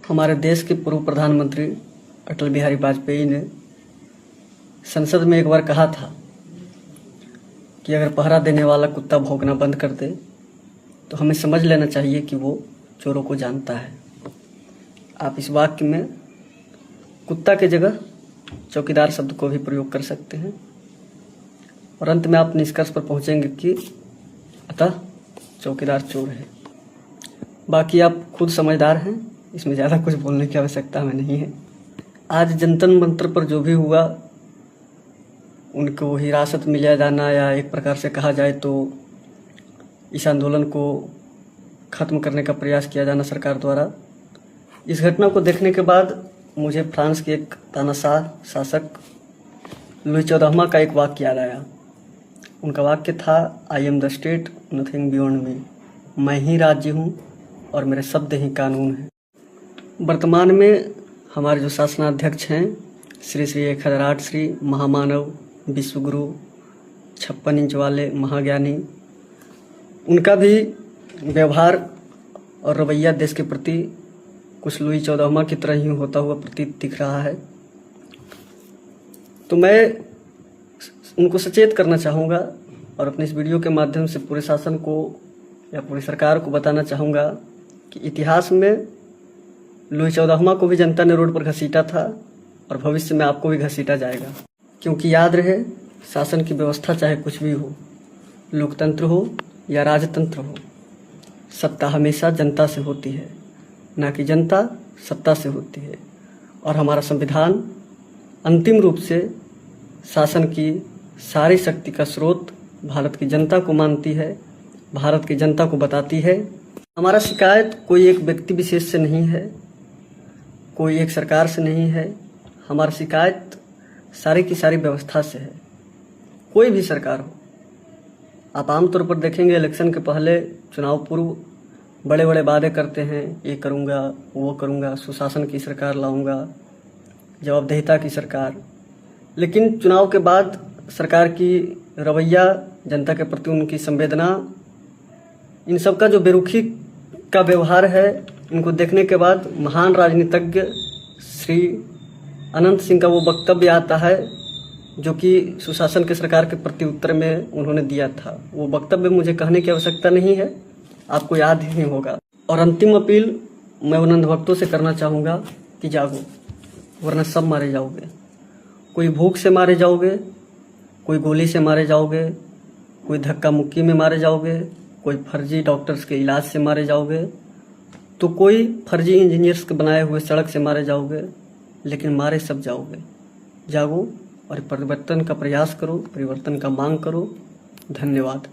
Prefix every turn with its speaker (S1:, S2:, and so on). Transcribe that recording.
S1: हमारे देश के पूर्व प्रधानमंत्री अटल बिहारी वाजपेयी ने संसद में एक बार कहा था कि अगर पहरा देने वाला कुत्ता भौंकना बंद कर दे तो हमें समझ लेना चाहिए कि वो चोरों को जानता है। आप इस वाक्य में कुत्ता की जगह चौकीदार शब्द को भी प्रयोग कर सकते हैं और अंत में आप निष्कर्ष पर पहुंचेंगे कि अतः चौकीदार चोर है। बाकी आप खुद समझदार हैं, इसमें ज़्यादा कुछ बोलने की आवश्यकता हमें नहीं है। आज जनता मंत्र पर जो भी हुआ, उनको हिरासत में लिया जाना या एक प्रकार से कहा जाए तो इस आंदोलन को ख़त्म करने का प्रयास किया जाना सरकार द्वारा, इस घटना को देखने के बाद मुझे फ्रांस के एक तानाशाह शासक लुई 14वां का एक वाक्य याद आया। उनका वाक्य था, I am the state, nothing beyond me. मैं ही राज्य हूँ और मेरे शब्द ही कानून हैं। वर्तमान में हमारे जो शासनाध्यक्ष हैं श्री 1008 श्री महामानव विश्वगुरु 56 इंच वाले महाज्ञानी, उनका भी व्यवहार और रवैया देश के प्रति कुछ लुई 14वां की तरह ही होता हुआ प्रतीत दिख रहा है। तो मैं उनको सचेत करना चाहूँगा और अपने इस वीडियो के माध्यम से पूरे शासन को या पूरी सरकार को बताना चाहूँगा कि इतिहास में लुई 14वां को भी जनता ने रोड पर घसीटा था और भविष्य में आपको भी घसीटा जाएगा। क्योंकि याद रहे, शासन की व्यवस्था चाहे कुछ भी हो, लोकतंत्र हो या राजतंत्र हो, सत्ता हमेशा जनता से होती है, ना कि जनता सत्ता से होती है। और हमारा संविधान अंतिम रूप से शासन की सारी शक्ति का स्रोत भारत की जनता को मानती है, भारत की जनता को बताती है। हमारा शिकायत कोई एक व्यक्ति विशेष से नहीं है, कोई एक सरकार से नहीं है। हमारा शिकायत सारी की सारी व्यवस्था से है, कोई भी सरकार हो। आप आमतौर पर देखेंगे इलेक्शन के पहले, चुनाव पूर्व बड़े बड़े वादे करते हैं, ये करूँगा, वो करूँगा, सुशासन की सरकार लाऊंगा, जवाबदेहिता की सरकार। लेकिन चुनाव के बाद सरकार की रवैया, जनता के प्रति उनकी संवेदना, इन सब का जो बेरुखी का व्यवहार है, इनको देखने के बाद महान राजनीतिज्ञ श्री अनंत सिंह का वो वक्तव्य आता है जो कि सुशासन के सरकार के प्रति उत्तर में उन्होंने दिया था। वो वक्तव्य मुझे कहने की आवश्यकता नहीं है, आपको याद ही नहीं होगा। और अंतिम अपील मैं उन अंधभक्तों से करना चाहूँगा कि जागो, वरना सब मारे जाओगे। कोई भूख से मारे जाओगे, कोई गोली से मारे जाओगे, कोई धक्का मुक्की में मारे जाओगे, कोई फर्जी डॉक्टर्स के इलाज से मारे जाओगे, तो कोई फर्जी इंजीनियर्स के बनाए हुए सड़क से मारे जाओगे, लेकिन मारे सब जाओगे। जागो और परिवर्तन का प्रयास करो, परिवर्तन का मांग करो। धन्यवाद।